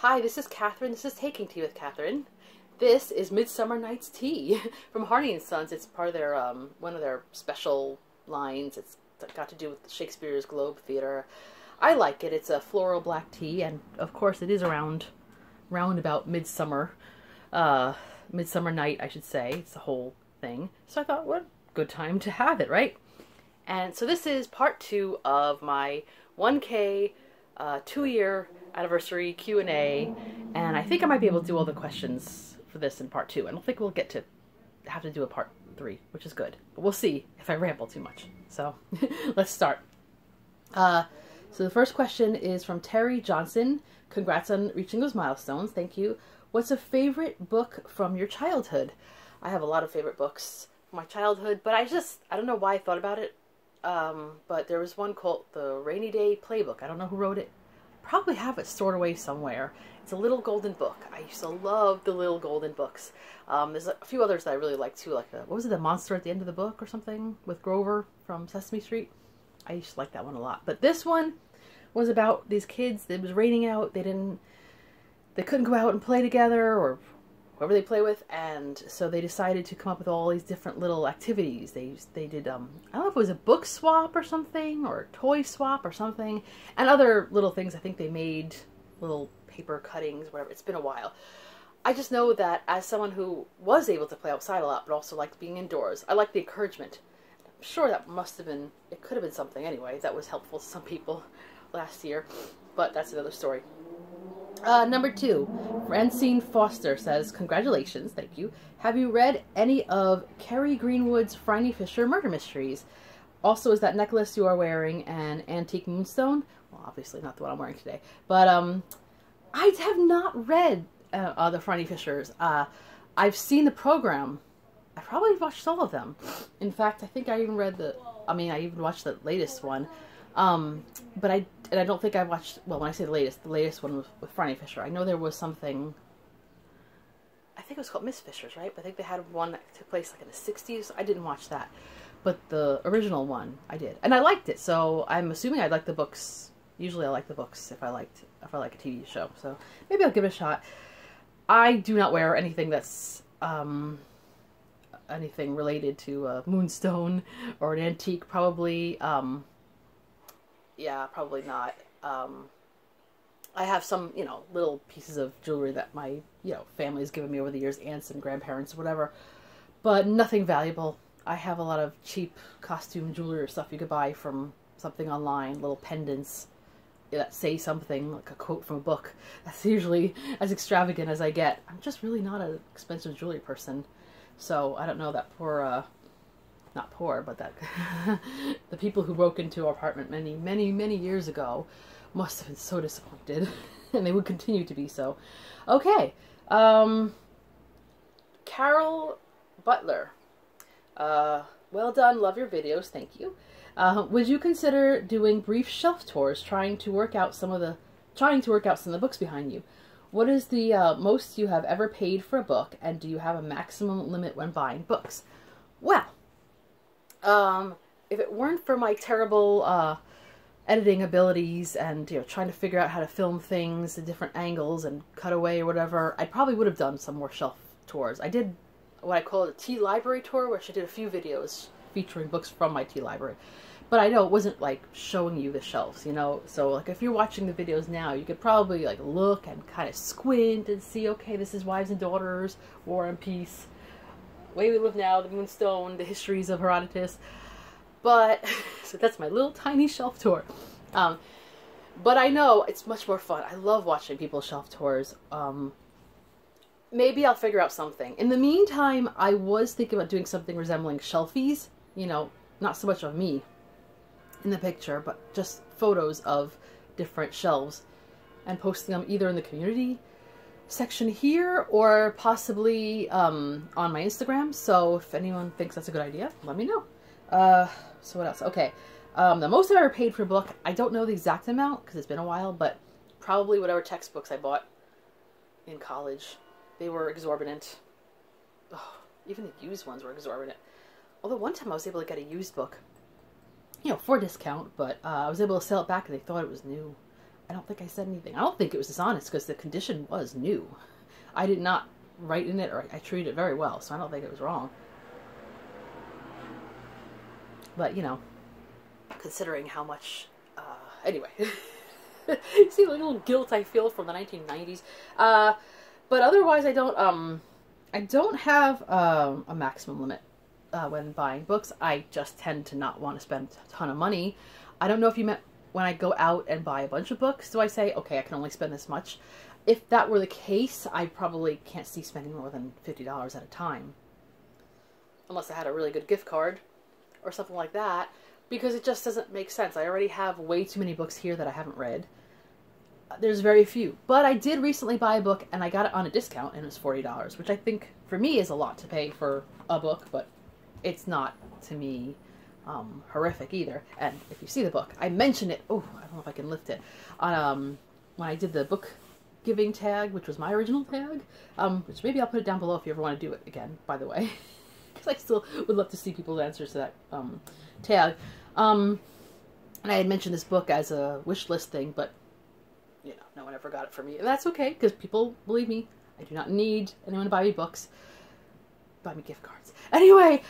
Hi, this is Catherine. This is Taking Tea with Catherine. This is Midsummer Night's Tea from Hardy & Sons. It's part of their one of their special lines. It's got to do with Shakespeare's Globe Theatre. I like it. It's a floral black tea, and of course it is round about midsummer, midsummer night, I should say. It's the whole thing. So I thought, what good time to have it, right? And so this is part 2 of my 1K 2-year anniversary Q&A, and I think I might be able to do all the questions for this in part 2. I don't think we'll get to have to do a part 3, which is good, but we'll see if I ramble too much. So let's start. So the first question is from Terry Johnson. Congrats on reaching those milestones. Thank you. What's a favorite book from your childhood? I have a lot of favorite books from my childhood, but I don't know why I thought about it. But there was one called The Rainy Day Playbook. I don't know who wrote it. Probably have it stored away somewhere. It's a little golden book. I used to love the little golden books. There's a few others that I really like too, like what was it, The Monster at the End of the Book or something with Grover from Sesame Street. I used to like that one a lot. But this one was about these kids. It was raining out. They couldn't go out and play together, or whoever they play with, and so they decided to come up with all these different little activities. They did I don't know if it was a book swap or something, or a toy swap or something, and other little things. I think they made little paper cuttings, whatever. It's been a while. I just know that as someone who was able to play outside a lot, but also liked being indoors, I liked the encouragement. I'm sure that it could have been something anyway that was helpful to some people last year, but that's another story. Number 2, Francine Foster says, congratulations, thank you. Have you read any of Kerry Greenwood's Phryne Fisher murder mysteries? Also, is that necklace you are wearing an antique moonstone? Well, obviously not the one I'm wearing today. But I have not read the Phryne Fishers. I've seen the program. I probably watched all of them. In fact, I think I even I even watched the latest one. But I don't think I watched, well, when I say the latest one was with Phryne Fisher. I know there was something, I think it was called Miss Fisher's, right? But I think they had one that took place like in the 60s. I didn't watch that. But the original one, I did. And I liked it, so I'm assuming I'd like the books. Usually I like the books if I like a TV show. So maybe I'll give it a shot. I do not wear anything that's, anything related to a moonstone or an antique, probably. Yeah, probably not. I have some, little pieces of jewelry that my, family has given me over the years, aunts and grandparents, whatever, but nothing valuable. I have a lot of cheap costume jewelry or stuff you could buy from something online, little pendants that say something, like a quote from a book. That's usually as extravagant as I get. I'm just really not an expensive jewelry person, so I don't know, that poor, not poor, but that the people who broke into our apartment many years ago must have been so disappointed, and they would continue to be so. Okay, Carol Butler, well done, love your videos, thank you. Would you consider doing brief shelf tours, trying to work out some of the books behind you? What is the most you have ever paid for a book, and do you have a maximum limit when buying books? Well, if it weren't for my terrible editing abilities and trying to figure out how to film things at different angles and cut away or whatever, I probably would have done some more shelf tours. I did what I call a tea library tour, which I did a few videos featuring books from my tea library. But I know it wasn't like showing you the shelves, so like if you're watching the videos now, you could probably like look and kind of squint and see, okay, this is Wives and Daughters, War and Peace, Way We Live Now, The Moonstone, The Histories of Herodotus. But, so that's my little tiny shelf tour. But I know it's much more fun. I love watching people's shelf tours. Maybe I'll figure out something. In the meantime, I was thinking about doing something resembling shelfies. Not so much of me in the picture, but just photos of different shelves and posting them either in the community section here or possibly on my Instagram. So if anyone thinks that's a good idea, let me know. So what else? Okay, the most I've ever paid for a book, I don't know the exact amount because it's been a while, but probably whatever textbooks I bought in college. They were exorbitant. Oh, even the used ones were exorbitant. Although one time I was able to get a used book, for a discount, but I was able to sell it back and they thought it was new. I don't think I said anything. I don't think it was dishonest because the condition was new. I did not write in it, or I treated it very well, so I don't think it was wrong. But, you know, considering how much, anyway. See the little guilt I feel from the 1990s. But otherwise I don't have a maximum limit when buying books. I just tend to not want to spend a ton of money. I don't know if you meant when I go out and buy a bunch of books, do I say, okay, I can only spend this much? If that were the case, I probably can't see spending more than $50 at a time. Unless I had a really good gift card or something like that, because it just doesn't make sense. I already have way too many books here that I haven't read. There's very few. But I did recently buy a book, and I got it on a discount, and it was $40, which I think, for me, is a lot to pay for a book, but it's not, to me, horrific either. And if you see the book, I mentioned it, oh, I don't know if I can lift it, on, when I did the book giving tag, which was my original tag, which maybe I'll put it down below if you ever want to do it again, by the way, because I still would love to see people's answers to that tag. And I had mentioned this book as a wish list thing, but, you know, no one ever got it for me. And that's okay, because people, believe me, I do not need anyone to buy me books. Buy me gift cards. Anyway,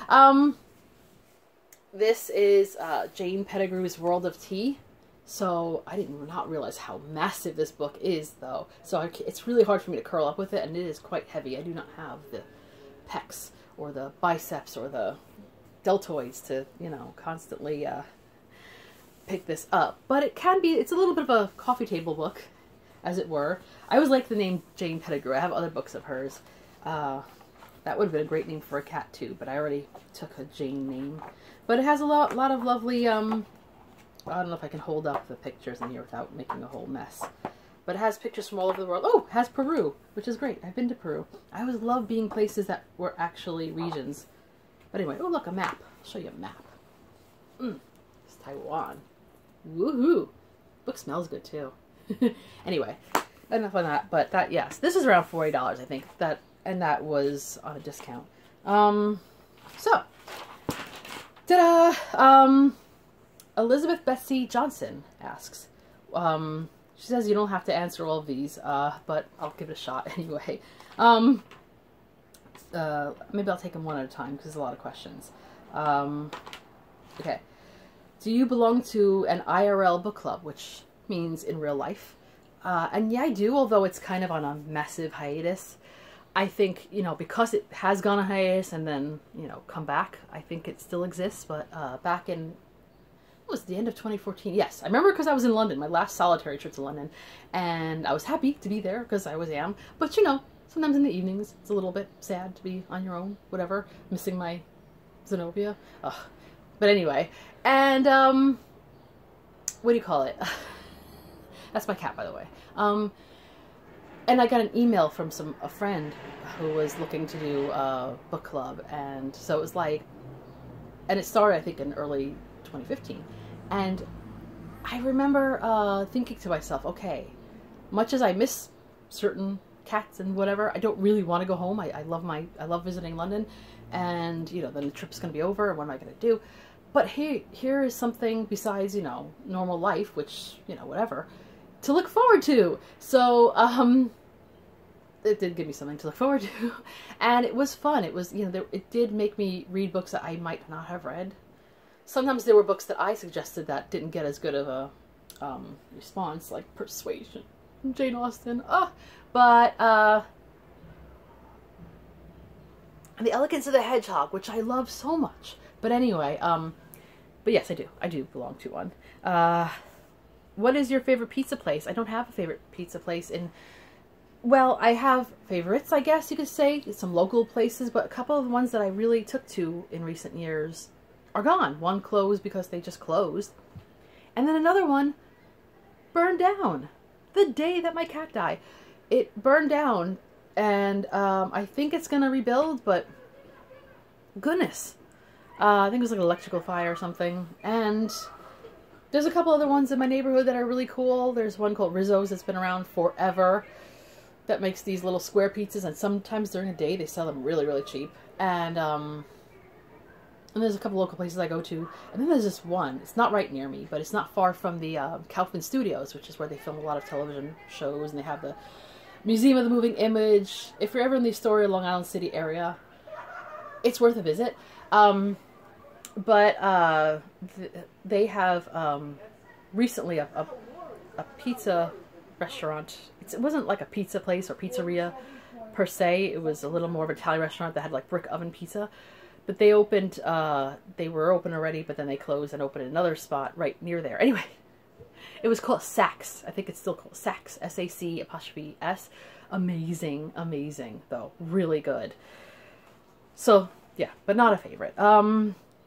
this is Jane Pettigrew's World of Tea. So I did not realize how massive this book is, though. So it's really hard for me to curl up with it, and it is quite heavy. I do not have the pecs or the biceps or the deltoids to, you know, constantly pick this up. But it can be, it's a little bit of a coffee table book, as it were. I always like the name Jane Pettigrew. I have other books of hers. That would have been a great name for a cat, too, but I already took a Jane name. But it has a lot of lovely, I don't know if I can hold up the pictures in here without making a whole mess. But it has pictures from all over the world. Oh, it has Peru, which is great. I've been to Peru. I always love being places that were actually regions. But anyway, oh look, a map. I'll show you a map. It's Taiwan. Woohoo! Book smells good too. Anyway, enough on that. But that, yes, this is around $40, I think. And that was on a discount. So, ta-da! Elizabeth Betsy Johnson asks. She says you don't have to answer all of these, but I'll give it a shot anyway. Maybe I'll take them one at a time because there's a lot of questions. Okay. Do you belong to an IRL book club, which means in real life? And yeah, I do, although it's kind of on a massive hiatus. I think, you know, because it has gone on hiatus and then, you know, come back, I think it still exists. But back in, it was the end of 2014. Yes, I remember because I was in London, my last solitary trip to London, and I was happy to be there because I always am. But, you know, sometimes in the evenings, it's a little bit sad to be on your own, whatever, missing my Zenobia. Ugh. But anyway, and, what do you call it? That's my cat, by the way. And I got an email from a friend who was looking to do a book club, and so it was like, and it started, I think, in early 2015, and I remember thinking to myself, okay, much as I miss certain cats and whatever, I don't really want to go home. I love visiting London, and, you know, then the trip's going to be over, and what am I going to do? But here is something besides, you know, normal life, which, you know, whatever, to look forward to. So, it did give me something to look forward to, and it was fun. It was, you know, it did make me read books that I might not have read. Sometimes there were books that I suggested that didn't get as good of a response, like Persuasion, Jane Austen. But The Elegance of the Hedgehog, which I love so much. But anyway, but yes, I do belong to one. What is your favorite pizza place? I don't have a favorite pizza place well, I have favorites, I guess you could say, some local places, but a couple of the ones that I really took to in recent years are gone. One closed because they just closed. And then another one burned down the day that my cat died. It burned down, and I think it's going to rebuild, but goodness. I think it was like an electrical fire or something. And there's a couple other ones in my neighborhood that are really cool. There's one called Rizzo's that's been around forever, that makes these little square pizzas, and sometimes during the day they sell them really, really cheap. And And there's a couple local places I go to. And then there's this one. It's not right near me, but it's not far from the Kaufman Studios, which is where they film a lot of television shows. And they have the Museum of the Moving Image. If you're ever in the Astoria, Long Island City area, it's worth a visit. They have recently a pizza restaurant. It wasn't like a pizza place or pizzeria per se. It was a little more of an Italian restaurant that had like brick oven pizza. But they opened, they were open already, but then they closed and opened another spot right near there. Anyway, it was called Saks. I think it's still called Saks. S-A-C''S. Amazing, amazing, though. Really good. So, yeah, but not a favorite.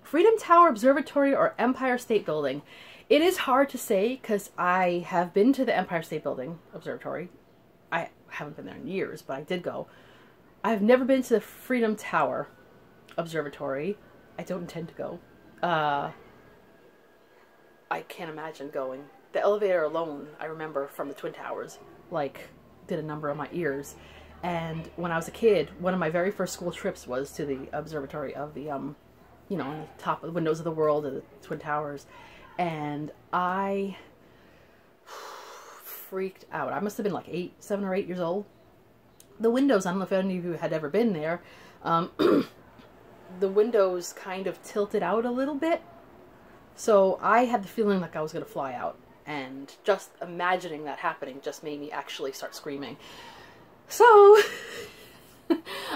Freedom Tower Observatory or Empire State Building. It is hard to say because I have been to the Empire State Building Observatory. I haven't been there in years, but I did go. I've never been to the Freedom Tower Observatory. I don't intend to go. I can't imagine going. The elevator alone, I remember from the Twin Towers, like, did a number on my ears. And when I was a kid, one of my very first school trips was to the observatory of the, you know, on the top of the windows of the world of the Twin Towers. And I freaked out. I must have been like 7 or 8 years old. The windows, I don't know if any of you had ever been there, the windows kind of tilted out a little bit. So I had the feeling like I was going to fly out. And just imagining that happening just made me actually start screaming. So,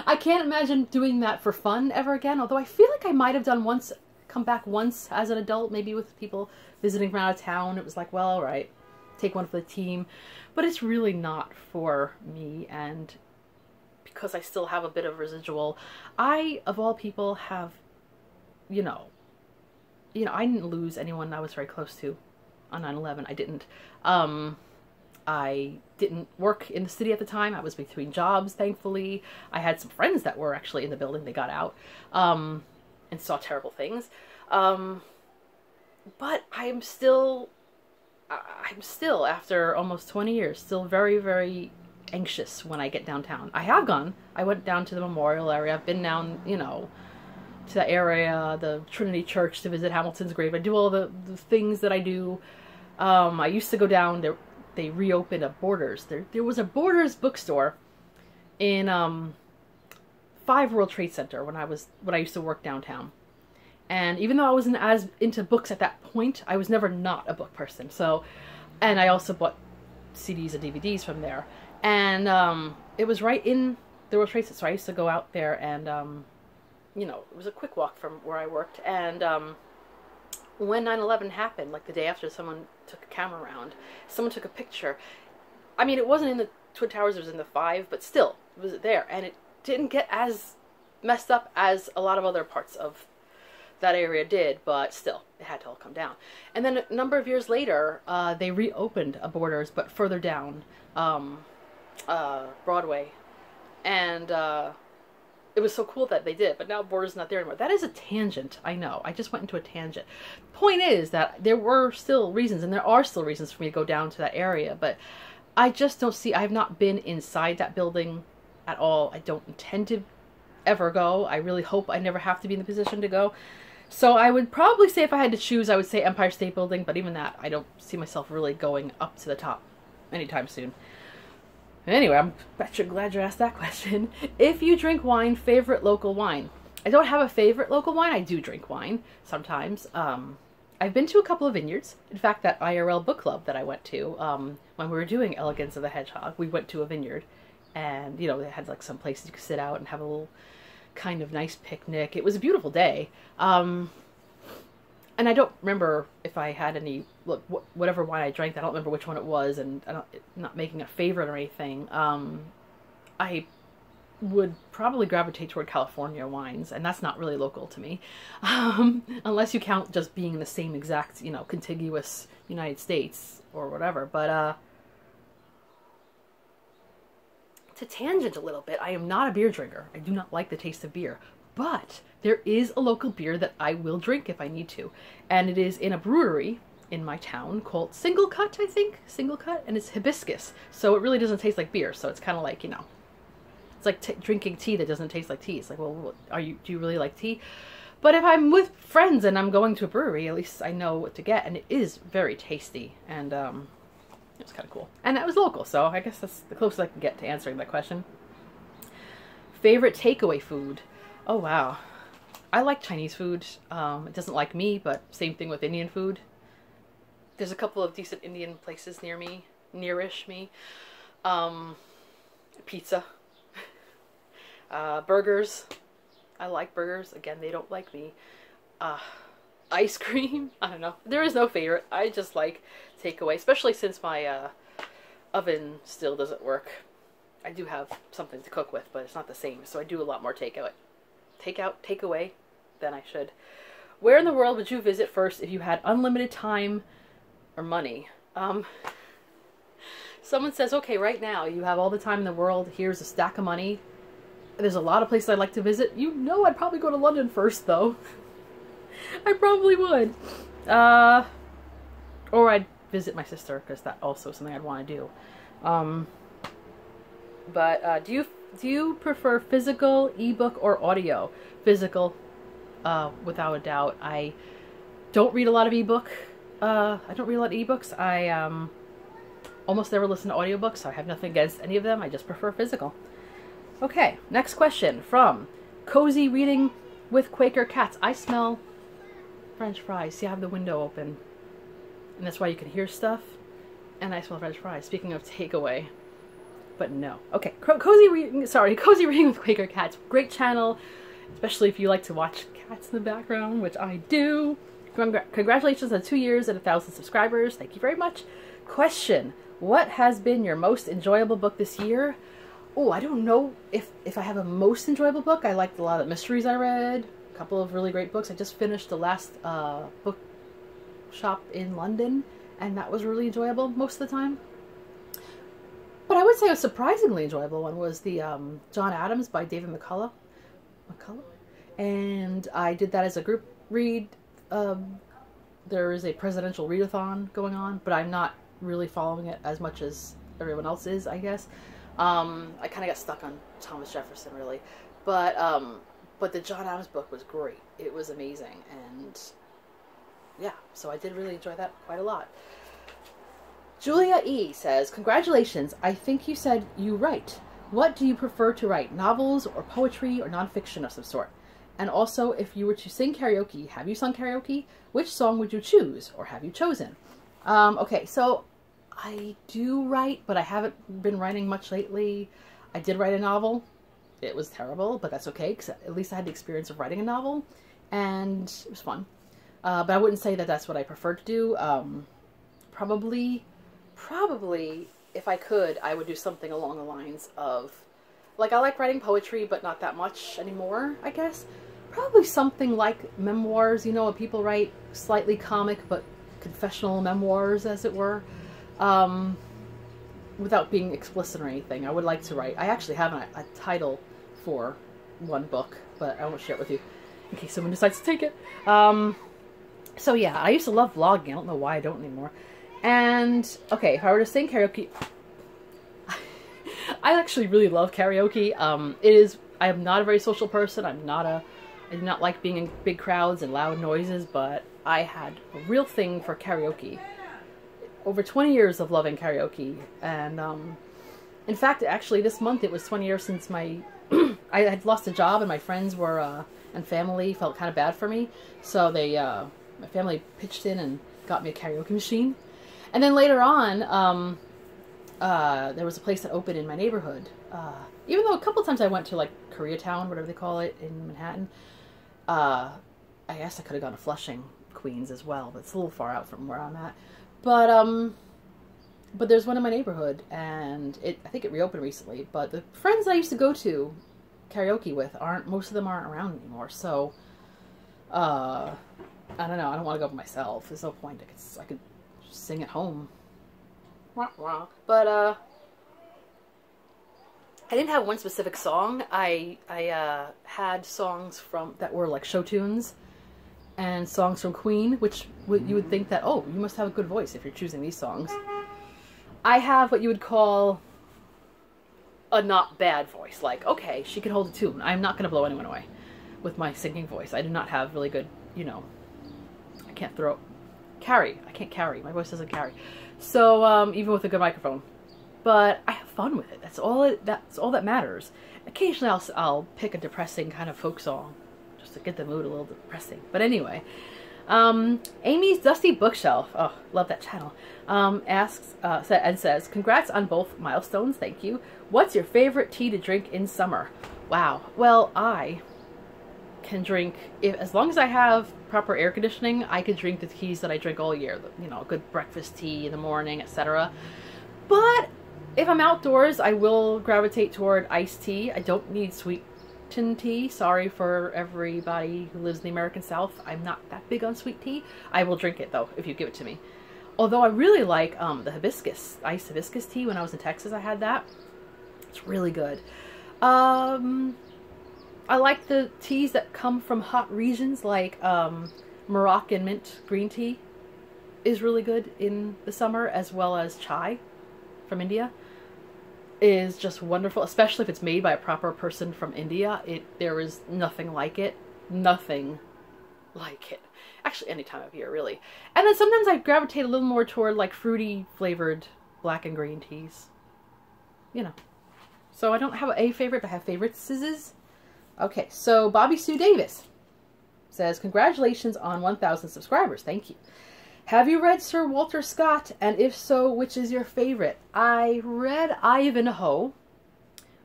I can't imagine doing that for fun ever again. Although I feel like I might have come back once as an adult, maybe with people visiting from out of town. It was like, well, all right, take one for the team. But it's really not for me, and because I still have a bit of residual, I, of all people, have, you know, I didn't lose anyone I was very close to on 9/11. I didn't. I didn't work in the city at the time. I was between jobs, thankfully. I had some friends that were actually in the building. They got out and saw terrible things. But I'm still, after almost 20 years, still very, very anxious when I get downtown. I have gone. I went down to the memorial area. I've been down, you know, to that area, the Trinity Church, to visit Hamilton's grave. I do all the things that I do. I used to go down there. They reopened a Borders. There was a Borders bookstore in 5 World Trade Center when I used to work downtown. And even though I wasn't as into books at that point, I was never not a book person. So, and I also bought CDs and DVDs from there. And it was right in the World Trade Center. So I used to go out there and, you know, it was a quick walk from where I worked. And when 9/11 happened, like the day after, someone took a camera around. Someone took a picture. I mean, it wasn't in the Twin Towers, it was in the 5, but still, it was there. And it didn't get as messed up as a lot of other parts of that area did, but still, it had to all come down. And then a number of years later, they reopened a Borders, but further down, Broadway. And it was so cool that they did, but now Borders not there anymore. That is a tangent, I know. I just went into a tangent. Point is that there were still reasons, and there are still reasons for me to go down to that area, but I just don't see, I have not been inside that building at all. I don't intend to ever go. I really hope I never have to be in the position to go. So I would probably say if I had to choose, I would say Empire State Building, but even that, I don't see myself really going up to the top anytime soon. Anyway, I'm glad you asked that question. If you drink wine, favorite local wine? I don't have a favorite local wine. I do drink wine sometimes. I've been to a couple of vineyards. In fact, that IRL book club that I went to, when we were doing Elegance of the Hedgehog, we went to a vineyard. And, you know, they had like some places you could sit out and have a little kind of nice picnic. It was a beautiful day. And I don't remember if I had any, look, whatever wine I drank, I don't remember which one it was, and I'm not making a favorite or anything. I would probably gravitate toward California wines, and that's not really local to me. Unless you count just being in the same exact, you know, contiguous United States or whatever. But, to tangent a little bit, I am not a beer drinker. I do not like the taste of beer. But there is a local beer that I will drink if I need to. And it is in a brewery in my town called Single Cut, I think. Single Cut. And it's hibiscus. So it really doesn't taste like beer. So it's kind of like, you know, it's like drinking tea that doesn't taste like tea. It's like, well, do you really like tea? But if I'm with friends and I'm going to a brewery, at least I know what to get, and it is very tasty, and it was kind of cool. And that was local, so I guess that's the closest I can get to answering that question. Favorite takeaway food? Oh, wow. I like Chinese food. It doesn't like me, but same thing with Indian food. There's a couple of decent Indian places near me, nearish me. Pizza. Burgers. I like burgers. Again, they don't like me. Ice cream. I don't know. There is no favorite. I just like takeaway, especially since my oven still doesn't work. I do have something to cook with, but it's not the same, so I do a lot more takeaway than I should. Where in the world would you visit first if you had unlimited time or money? Someone says, okay, right now you have all the time in the world, here's a stack of money. There's a lot of places I'd like to visit. You know I'd probably go to London first, though. I probably would. Or I'd visit my sister, because that's also something I'd want to do. But do you prefer physical, ebook, or audio? Physical, without a doubt. I don't read a lot of ebook. I don't read a lot of ebooks. I almost never listen to audiobooks, so I have nothing against any of them. I just prefer physical. Okay, next question from Cozy Reading with Quaker Cats. I smell French fries. See, I have the window open, and that's why you can hear stuff. And I smell French fries. Speaking of takeaway. But no. Okay, Cozy Reading with Quaker Cats. Great channel, especially if you like to watch cats in the background, which I do. Congratulations on 2 years and 1,000 subscribers. Thank you very much. Question: what has been your most enjoyable book this year? Oh, I don't know if I have a most enjoyable book. I liked a lot of the mysteries I read. A couple of really great books. I just finished the last book shop in London, and that was really enjoyable most of the time. But I would say a surprisingly enjoyable one was the John Adams by David McCullough. And I did that as a group read. There is a presidential readathon going on, but I'm not really following it as much as everyone else is, I guess. I kind of got stuck on Thomas Jefferson, really. But the John Adams book was great. It was amazing. And yeah, so I did really enjoy that quite a lot. Julia E. says, congratulations, I think you said you write. What do you prefer to write, novels or poetry or nonfiction of some sort? And also, if you were to sing karaoke, have you sung karaoke? Which song would you choose, or have you chosen? Okay, so I do write, but I haven't been writing much lately. I did write a novel. It was terrible, but that's okay, because at least I had the experience of writing a novel, and it was fun. But I wouldn't say that that's what I prefer to do. Probably, if I could, I would do something along the lines of, like, I like writing poetry, but not that much anymore, I guess. Probably something like memoirs, you know, when people write slightly comic, but confessional memoirs, as it were. Without being explicit or anything. I would like to write. I actually have a title for one book, but I won't share it with you in case someone decides to take it. So yeah, I used to love vlogging. I don't know why I don't anymore. And, okay, if I were to sing karaoke, I actually really love karaoke. I am not a very social person. I do not like being in big crowds and loud noises, but I had a real thing for karaoke. Over 20 years of loving karaoke. And, in fact, actually, this month it was 20 years since I had lost a job, and my friends were, and family felt kind of bad for me. So my family pitched in and got me a karaoke machine. And then later on, there was a place that opened in my neighborhood. Even though a couple times I went to, like, Koreatown, whatever they call it, in Manhattan. I guess I could have gone to Flushing, Queens as well, but it's a little far out from where I'm at. But there's one in my neighborhood, and I think it reopened recently. But the friends I used to go to karaoke with most of them aren't around anymore. So, I don't know. I don't want to go by myself. There's no point. I could just sing at home. But I didn't have one specific song. I had songs that were like show tunes, and songs from Queen, which you would think that, oh, you must have a good voice if you're choosing these songs. I have what you would call a not bad voice. Like, okay, she can hold a tune. I'm not going to blow anyone away. with my singing voice. I do not have really good, you know, I can't carry. I can't carry. My voice doesn't carry. So, even with a good microphone. But I have fun with it. That's all that matters. Occasionally I'll pick a depressing kind of folk song just to get the mood a little depressing. But anyway, Amy's Dusty Bookshelf, oh, love that channel, asks and says, congrats on both milestones, thank you. What's your favorite tea to drink in summer? Wow. Well, I can drink, as long as I have proper air conditioning, I can drink the teas that I drink all year. You know, good breakfast tea in the morning, etc. But if I'm outdoors, I will gravitate toward iced tea. I don't need sweetened tea. Sorry for everybody who lives in the American South. I'm not that big on sweet tea. I will drink it though, if you give it to me. Although I really like the hibiscus, iced hibiscus tea. When I was in Texas, I had that. It's really good. I like the teas that come from hot regions, like Moroccan mint green tea is really good in the summer, as well as chai from India is just wonderful, especially if it's made by a proper person from India. There is nothing like it. Nothing like it. Actually, any time of year, really. And then sometimes I gravitate a little more toward like fruity flavored black and green teas. You know. So I don't have a favorite, but I have favorites. Okay, so Bobby Sue Davis says, congratulations on 1,000 subscribers. Thank you. Have you read Sir Walter Scott? And if so, which is your favorite? I read Ivanhoe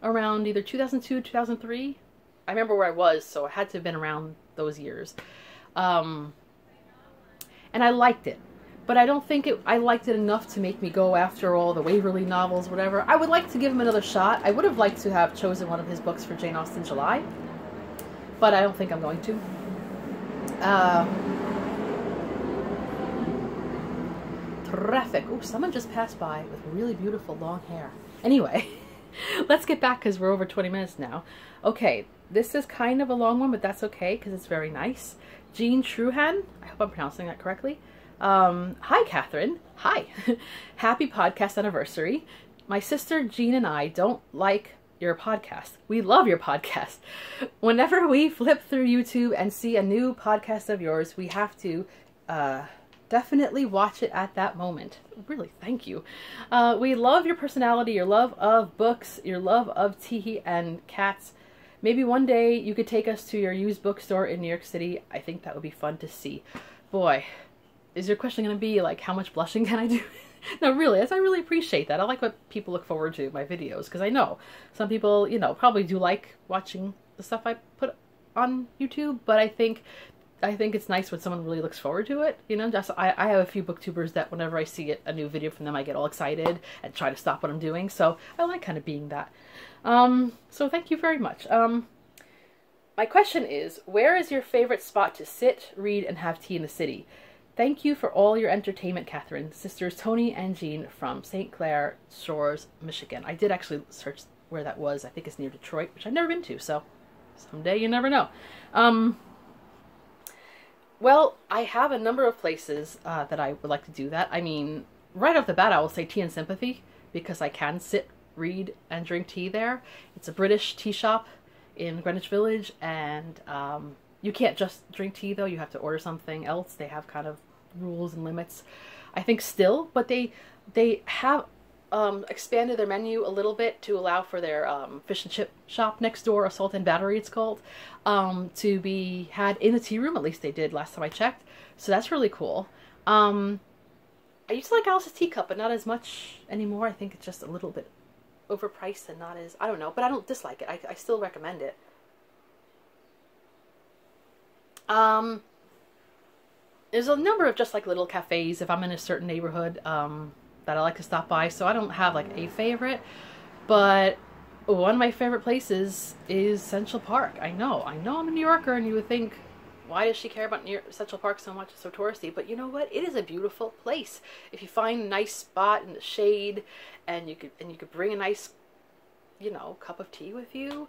around either 2002 or 2003. I remember where I was, so it had to have been around those years. And I liked it. But I don't think I liked it enough to make me go after all the Waverley novels, whatever. I would like to give him another shot. I would have liked to have chosen one of his books for Jane Austen July. But I don't think I'm going to. Terrific. Oh, someone just passed by with really beautiful long hair. Anyway, let's get back because we're over 20 minutes now. Okay, this is kind of a long one, but that's okay because it's very nice. Jean Truhan, I hope I'm pronouncing that correctly. Hi, Catherine. Hi. Happy podcast anniversary. My sister Jean and I don't like your podcast. We love your podcast. Whenever we flip through YouTube and see a new podcast of yours, we have to definitely watch it at that moment. Really, thank you. We love your personality, your love of books, your love of tea and cats. Maybe one day you could take us to your used bookstore in New York City. I think that would be fun to see. Boy, is your question going to be like, how much blushing can I do? No, really, I really appreciate that. I like what people look forward to in my videos, because I know some people, you know, probably do like watching the stuff I put on YouTube, but I think it's nice when someone really looks forward to it, you know. Just I have a few booktubers that whenever I see a new video from them, I get all excited and try to stop what I'm doing, so I like kind of being that. So thank you very much. My question is, where is your favorite spot to sit, read, and have tea in the city? Thank you for all your entertainment, Catherine. Sisters Tony and Jean from St. Clair Shores, Michigan. I did actually search where that was. I think it's near Detroit, which I've never been to, so someday you never know. Well, I have a number of places that I would like to do that. I mean, right off the bat, I will say Tea and Sympathy, because I can sit, read, and drink tea there. It's a British tea shop in Greenwich Village, and you can't just drink tea, though. You have to order something else. They have kind of rules and limits, I think, still. But they have expanded their menu a little bit to allow for their fish and chip shop next door, Assault and Battery it's called, to be had in the tea room. At least they did last time I checked. So that's really cool. I used to like Alice's Teacup, but not as much anymore. I think it's just a little bit overpriced and not as, I don't know, but I don't dislike it. I still recommend it. There's a number of just like little cafes if I'm in a certain neighborhood that I like to stop by, so I don't have like a favorite, but one of my favorite places is Central Park. I know I'm a New Yorker, and you would think, why does she care about Central Park so much? It's so touristy. But you know what? It is a beautiful place. If you find a nice spot in the shade, and you could bring a nice, you know, cup of tea with you.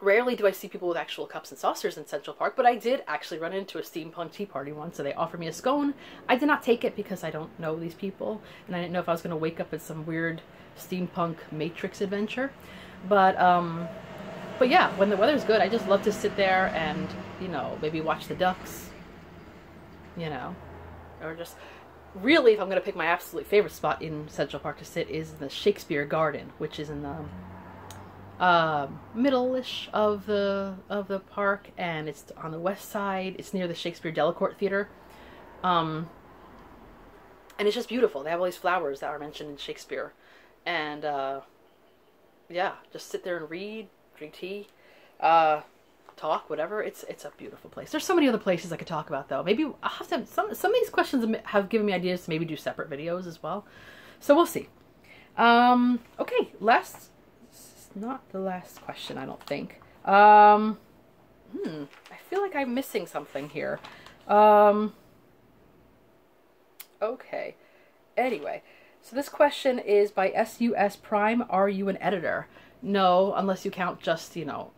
Rarely do I see people with actual cups and saucers in Central Park, but I did actually run into a steampunk tea party once, so they offered me a scone. I did not take it because I don't know these people, and I didn't know if I was going to wake up in some weird steampunk Matrix adventure. But But yeah, when the weather's good, I just love to sit there and, you know, maybe watch the ducks, you know, or just really, if I'm going to pick my absolute favorite spot in Central Park to sit, is the Shakespeare Garden, which is in the middle-ish of the park, and it's on the west side. It's near the Shakespeare Delacorte Theater, and it's just beautiful. They have all these flowers that are mentioned in Shakespeare, and yeah, just sit there and read, drink tea, talk, whatever. It's a beautiful place. There's so many other places I could talk about, though. Maybe I'll have to. Some of these questions have given me ideas to maybe do separate videos as well. So we'll see. Okay, not the last question, I don't think. I feel like I'm missing something here. Okay. Anyway, so this question is by SUS Prime. Are you an editor? No, unless you count just, you know,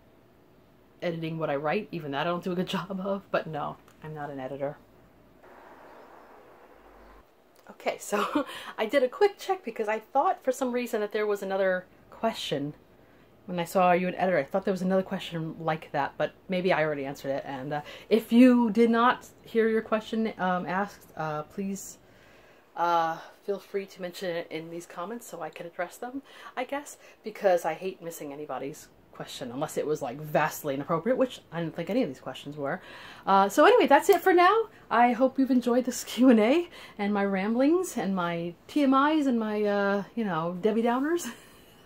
editing what I write. Even that I don't do a good job of, but no, I'm not an editor. Okay, so I did a quick check because I thought for some reason that there was another question. When I saw, are you an editor? I thought there was another question like that, but maybe I already answered it. And if you did not hear your question asked, please feel free to mention it in these comments so I can address them, I guess, because I hate missing anybody's question unless it was like vastly inappropriate, which I didn't think any of these questions were. So anyway, that's it for now. I hope you've enjoyed this Q&A and my ramblings and my TMIs and my, you know, Debbie Downers.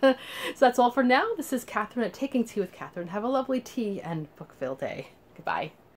So that's all for now. This is Catherine at Taking Tea with Catherine. Have a lovely tea and book-filled day. Goodbye.